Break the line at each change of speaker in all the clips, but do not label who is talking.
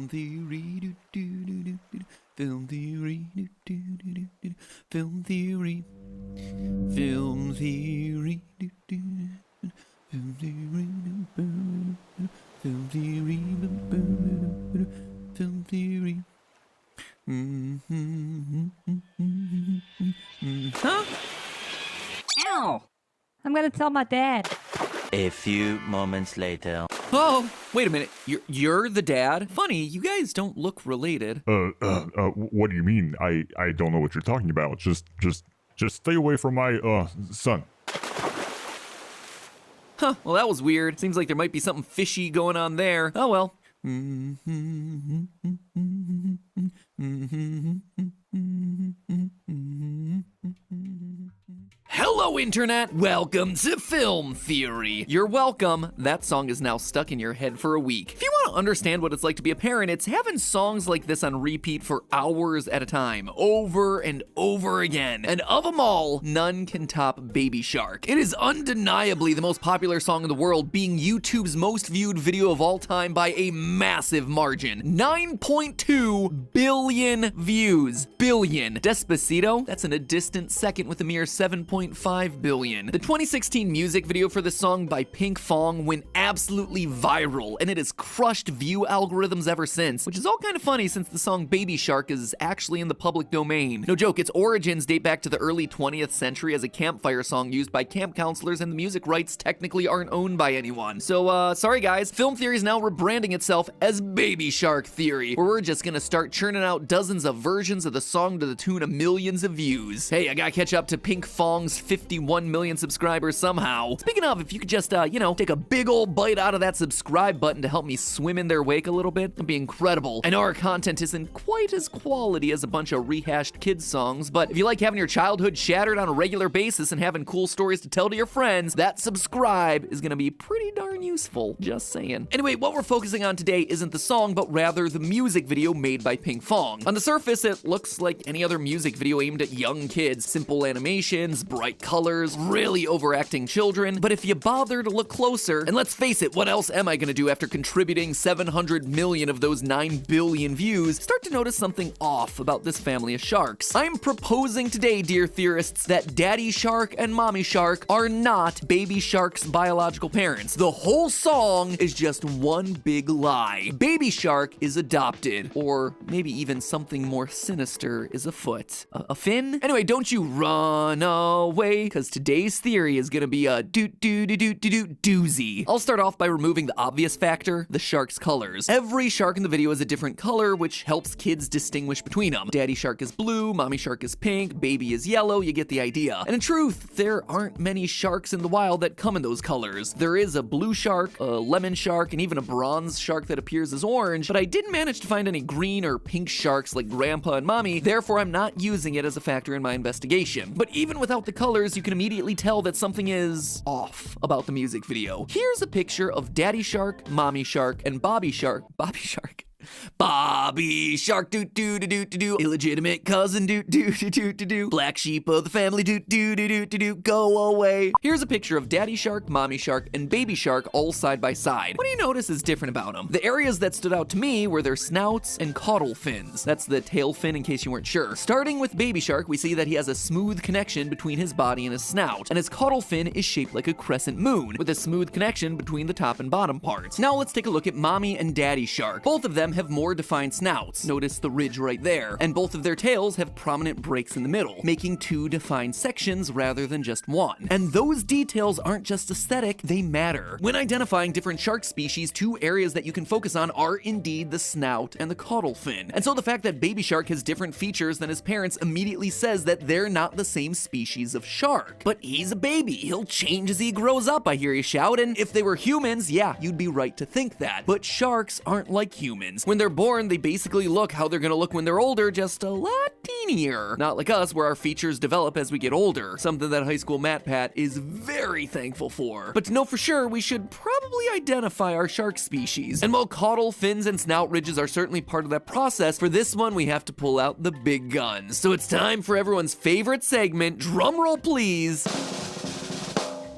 Film theory, do do do do do. Film theory, do do do do do. Film theory, film theory, do do. Film theory, film theory, film theory. Huh?
Ow! I'm gonna tell my dad.
A few moments later.
Oh, wait a minute. You're the dad? Funny, you guys don't look related.
What do you mean? I don't know what you're talking about. Just stay away from my, son.
Huh, well that was weird. Seems like there might be something fishy going on there. Oh well. Hello, Internet! Welcome to Film Theory! You're welcome. That song is now stuck in your head for a week. If you want to understand what it's like to be a parent, it's having songs like this on repeat for hours at a time, over and over again. And of them all, none can top Baby Shark. It is undeniably the most popular song in the world, being YouTube's most viewed video of all time by a massive margin. 9.2 billion views. Billion. Despacito? That's in a distant second with a mere 7.5 billion. The 2016 music video for this song by Pinkfong went absolutely viral, and it has crushed view algorithms ever since, which is all kind of funny since the song Baby Shark is actually in the public domain. No joke, its origins date back to the early 20th century as a campfire song used by camp counselors, and the music rights technically aren't owned by anyone. So, sorry guys, Film Theory is now rebranding itself as Baby Shark Theory, where we're just gonna start churning out dozens of versions of the song to the tune of millions of views. Hey, I gotta catch up to Pinkfong's 51 million subscribers somehow. Speaking of, if you could just, take a big old bite out of that subscribe button to help me swim in their wake a little bit, that'd be incredible. I know our content isn't quite as quality as a bunch of rehashed kids songs, but if you like having your childhood shattered on a regular basis and having cool stories to tell to your friends, that subscribe is gonna be pretty darn useful, just saying. Anyway, what we're focusing on today isn't the song, but rather the music video made by Pinkfong. On the surface, it looks like any other music video aimed at young kids. Simple animations, bright colors, really overacting children. But if you bother to look closer, and let's face it, what else am I gonna do after contributing 700 million of those 9 billion views, start to notice something off about this family of sharks. I'm proposing today, dear theorists, that Daddy Shark and Mommy Shark are not Baby Shark's biological parents. The whole song is just one big lie. Baby Shark is adopted, or maybe even something more sinister is afoot. A fin? Anyway, don't you run away, because today's theory is gonna be a doozy. I'll start off by removing the obvious factor, the shark's colors. Every shark in the video is a different color, which helps kids distinguish between them. Daddy Shark is blue, Mommy Shark is pink, Baby is yellow, you get the idea. And in truth, there aren't many sharks in the wild that come in those colors. There is a blue shark, a lemon shark, and even a bronze shark that appears as orange, but I didn't manage to find any green or pink sharks like Grandpa and Mommy, therefore I'm not using it as a factor in my investigation. But even without the colors, you can immediately tell that something is off about the music video. Here's a picture of Daddy Shark, Mommy Shark, and Bobby Shark. Bobby Shark, do. Illegitimate cousin, do. Black sheep of the family, do. Go away. Here's a picture of Daddy Shark, Mommy Shark, and Baby Shark all side by side. What do you notice is different about them? The areas that stood out to me were their snouts and caudal fins. That's the tail fin in case you weren't sure. Starting with Baby Shark, we see that he has a smooth connection between his body and his snout, and his caudal fin is shaped like a crescent moon, with a smooth connection between the top and bottom parts. Now let's take a look at Mommy and Daddy Shark. Both of them have more defined snouts. Notice the ridge right there. And both of their tails have prominent breaks in the middle, making two defined sections rather than just one. And those details aren't just aesthetic, they matter. When identifying different shark species, two areas that you can focus on are indeed the snout and the caudal fin. And so the fact that Baby Shark has different features than his parents immediately says that they're not the same species of shark. But he's a baby. He'll change as he grows up, I hear you shout. And if they were humans, yeah, you'd be right to think that. But sharks aren't like humans. When they're born, they basically look how they're gonna look when they're older, just a lot teenier. Not like us, where our features develop as we get older, something that high school Matt Pat is very thankful for. But to know for sure, we should probably identify our shark species. And while caudal fins and snout ridges are certainly part of that process, for this one we have to pull out the big guns. So it's time for everyone's favorite segment, drumroll please.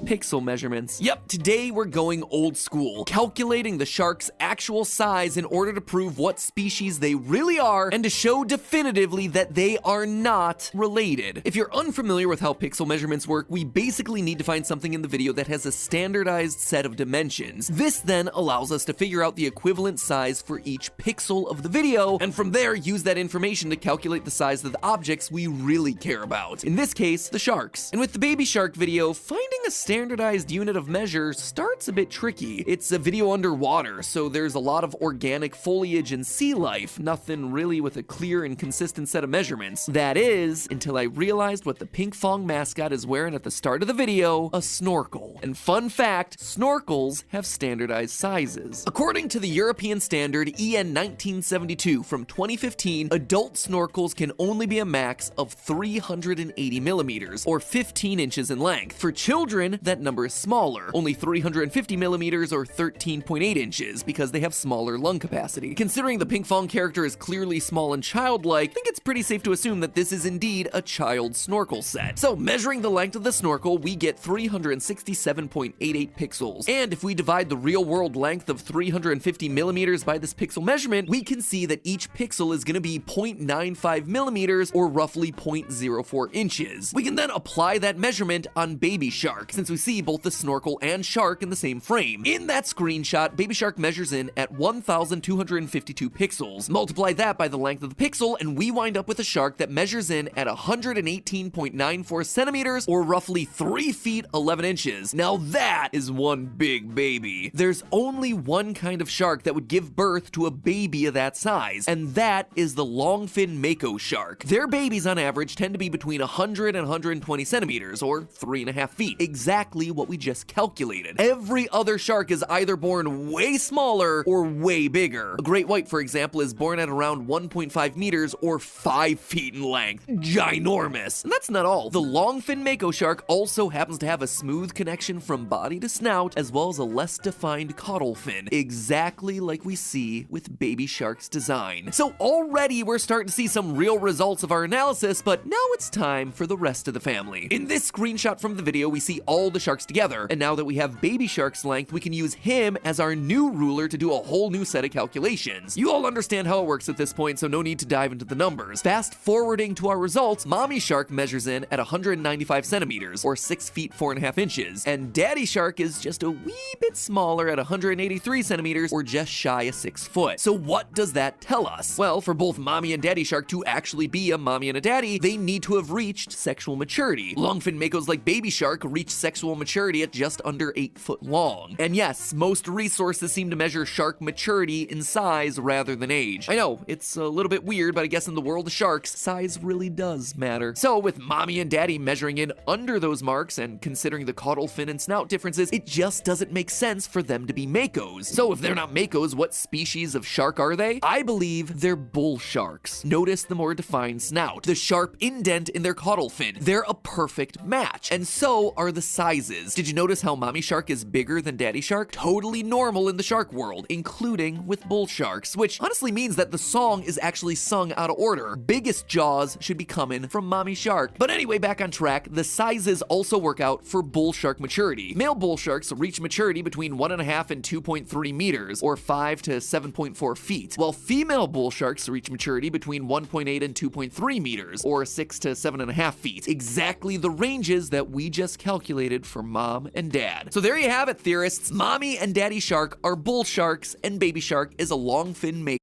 pixel measurements. Yep, today we're going old school, calculating the shark's actual size in order to prove what species they really are and to show definitively that they are not related. If you're unfamiliar with how pixel measurements work, we basically need to find something in the video that has a standardized set of dimensions. This then allows us to figure out the equivalent size for each pixel of the video, and from there use that information to calculate the size of the objects we really care about. In this case, the sharks. And with the baby shark video, finding a standardized unit of measure starts a bit tricky. It's a video underwater, so there's a lot of organic foliage and sea life, nothing really with a clear and consistent set of measurements. That is, until I realized what the Pinkfong mascot is wearing at the start of the video, a snorkel. And fun fact, snorkels have standardized sizes. According to the European standard EN 1972 from 2015, adult snorkels can only be a max of 380 millimeters, or 15 inches in length. For children, that number is smaller, only 350 millimeters or 13.8 inches, because they have smaller lung capacity. Considering the Pinkfong character is clearly small and childlike, I think it's pretty safe to assume that this is indeed a child snorkel set. So measuring the length of the snorkel, we get 367.88 pixels. And if we divide the real world length of 350 millimeters by this pixel measurement, we can see that each pixel is going to be 0.95 millimeters or roughly 0.04 inches. We can then apply that measurement on Baby Shark, since we see both the snorkel and shark in the same frame. In that screenshot, Baby Shark measures in at 1,252 pixels. Multiply that by the length of the pixel, and we wind up with a shark that measures in at 118.94 centimeters, or roughly 3 feet 11 inches. Now that is one big baby. There's only one kind of shark that would give birth to a baby of that size, and that is the longfin mako shark. Their babies on average tend to be between 100 and 120 centimeters, or 3.5 feet, exactly what we just calculated. Every other shark is either born way smaller or way bigger. A great white, for example, is born at around 1.5 meters or 5 feet in length. Ginormous. And that's not all. The longfin mako shark also happens to have a smooth connection from body to snout, as well as a less defined caudal fin, exactly like we see with Baby Shark's design. So already we're starting to see some real results of our analysis, but now it's time for the rest of the family. In this screenshot from the video, we see all the sharks together, and now that we have Baby Shark's length, we can use him as our new ruler to do a whole new set of calculations. You all understand how it works at this point, so no need to dive into the numbers. Fast forwarding to our results, Mommy Shark measures in at 195 centimeters, or 6 feet 4.5 inches, and Daddy Shark is just a wee bit smaller at 183 centimeters, or just shy of 6 foot. So what does that tell us? Well, for both Mommy and Daddy Shark to actually be a mommy and a daddy, they need to have reached sexual maturity. Longfin makos like Baby Shark reach sexual maturity at just under 8 foot long. And yes, most resources seem to measure shark maturity in size rather than age. I know, it's a little bit weird, but I guess in the world of sharks, size really does matter. So with Mommy and Daddy measuring in under those marks and considering the caudal fin and snout differences, it just doesn't make sense for them to be makos. So if they're not makos, what species of shark are they? I believe they're bull sharks. Notice the more defined snout, the sharp indent in their caudal fin. They're a perfect match, and so are the sizes. Did you notice how Mommy Shark is bigger than Daddy Shark? Totally normal in the shark world, including with bull sharks, which honestly means that the song is actually sung out of order. Biggest jaws should be coming from Mommy Shark. But anyway, back on track, the sizes also work out for bull shark maturity. Male bull sharks reach maturity between 1.5 and 2.3 meters, or 5 to 7.4 feet, while female bull sharks reach maturity between 1.8 and 2.3 meters, or 6 to 7.5 feet. Exactly the ranges that we just calculated for Mom and Dad. So there you have it, theorists. Mommy and Daddy Shark are bull sharks, and Baby Shark is a longfin mako.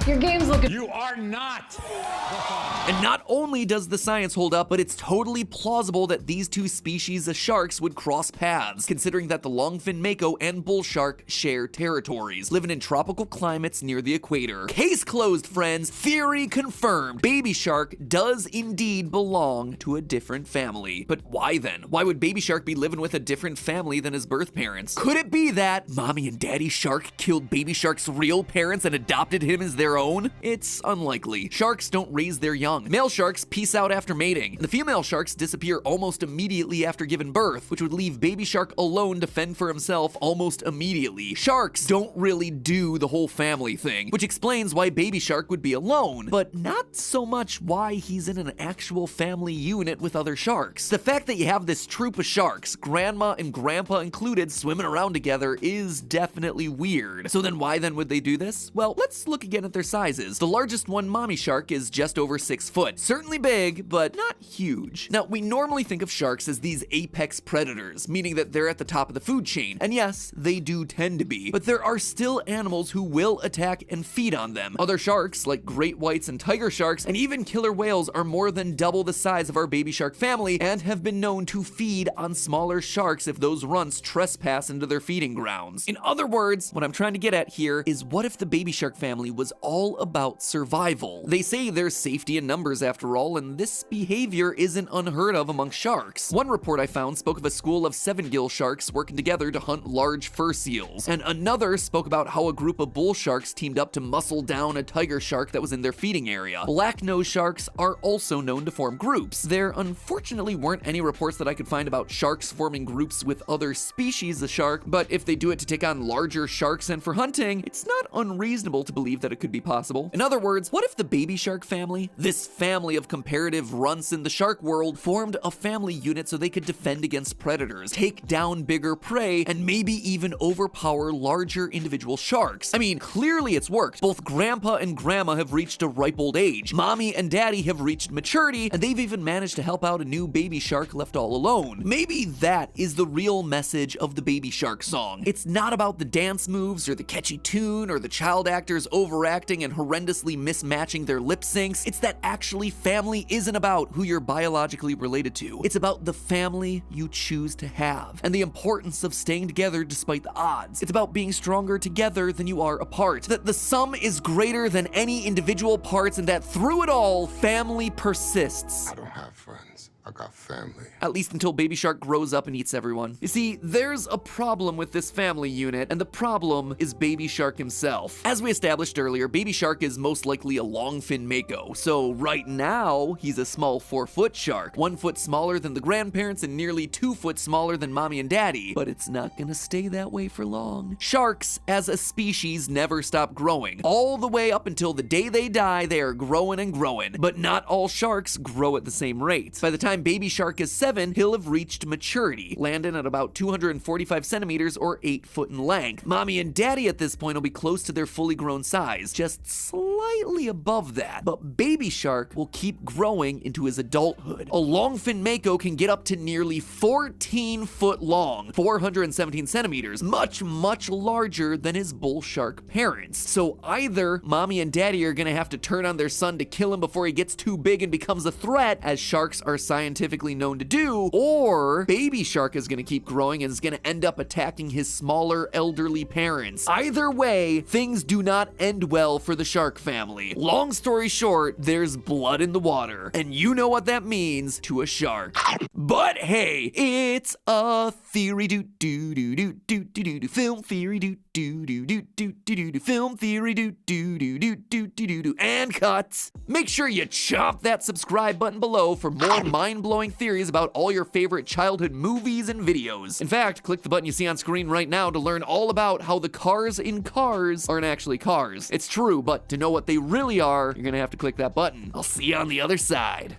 Your game's looking.
You are not.
And not only does the science hold up, but it's totally plausible that these two species of sharks would cross paths, considering that the longfin mako and bull shark share territories, living in tropical climates near the equator. Case closed, friends. Theory confirmed. Baby Shark does indeed belong to a different family. But why then? Why would Baby Shark be living with a different family than his birth parents? Could it be that Mommy and Daddy Shark killed Baby Shark's real parents and adopted him as their own? It's unlikely. Sharks don't raise their young young. Male sharks peace out after mating, and the female sharks disappear almost immediately after giving birth, which would leave baby shark alone to fend for himself almost immediately. Sharks don't really do the whole family thing, which explains why baby shark would be alone, but not so much why he's in an actual family unit with other sharks. The fact that you have this troop of sharks, grandma and grandpa included, swimming around together is definitely weird. So then why then would they do this? Well, let's look again at their sizes. The largest one, mommy shark, is just over 6 foot. Certainly big, but not huge. Now, we normally think of sharks as these apex predators, meaning that they're at the top of the food chain. And yes, they do tend to be, but there are still animals who will attack and feed on them. Other sharks, like great whites and tiger sharks, and even killer whales, are more than double the size of our baby shark family and have been known to feed on smaller sharks if those runts trespass into their feeding grounds. In other words, what I'm trying to get at here is, what if the baby shark family was all about survival? They say there's safety in numbers after all, and this behavior isn't unheard of among sharks. One report I found spoke of a school of 7-gill sharks working together to hunt large fur seals, and another spoke about how a group of bull sharks teamed up to muscle down a tiger shark that was in their feeding area. Black-nosed sharks are also known to form groups. There unfortunately weren't any reports that I could find about sharks forming groups with other species of shark, but if they do it to take on larger sharks and for hunting, it's not unreasonable to believe that it could be possible. In other words, what if the baby shark family, this family of comparative runts in the shark world, formed a family unit so they could defend against predators, take down bigger prey, and maybe even overpower larger individual sharks? I mean, clearly it's worked. Both grandpa and grandma have reached a ripe old age. Mommy and daddy have reached maturity, and they've even managed to help out a new baby shark left all alone. Maybe that is the real message of the baby shark song. It's not about the dance moves or the catchy tune or the child actors overacting and horrendously mismatching their lip syncs. It's that actually family isn't about who you're biologically related to. It's about the family you choose to have and the importance of staying together despite the odds. It's about being stronger together than you are apart. That the sum is greater than any individual parts, and that through it all, family persists.
I don't have friends. I got family.
At least until Baby Shark grows up and eats everyone. You see, there's a problem with this family unit, and the problem is Baby Shark himself. As we established earlier, Baby Shark is most likely a longfin mako, so right now, he's a small 4-foot shark, 1 foot smaller than the grandparents and nearly 2 foot smaller than mommy and daddy. But it's not gonna stay that way for long. Sharks, as a species, never stop growing. All the way up until the day they die, they are growing and growing. But not all sharks grow at the same rate. By the time Baby Shark is 7, he'll have reached maturity, landing at about 245 centimeters or 8 foot in length. Mommy and daddy at this point will be close to their fully grown size, just slightly above that. But Baby Shark will keep growing into his adulthood. A longfin mako can get up to nearly 14 foot long, 417 centimeters, much larger than his bull shark parents. So either mommy and daddy are gonna have to turn on their son to kill him before he gets too big and becomes a threat, as sharks are scientifically known to do, or Baby Shark is gonna keep growing and is gonna end up attacking his smaller elderly parents. Either way, things do not end well for the shark family. Long story short, there's blood in the water, and you know what that means to a shark. But hey, it's a theory, do do do do do do do film theory, do do do do do do do film theory, do do do do do do do and cut. Make sure you chomp that subscribe button below for more mind-blowing theories about all your favorite childhood movies and videos. In fact, click the button you see on screen right now to learn all about how the cars in Cars aren't actually cars. It's true, but to know what they really are, you're gonna have to click that button. I'll see you on the other side.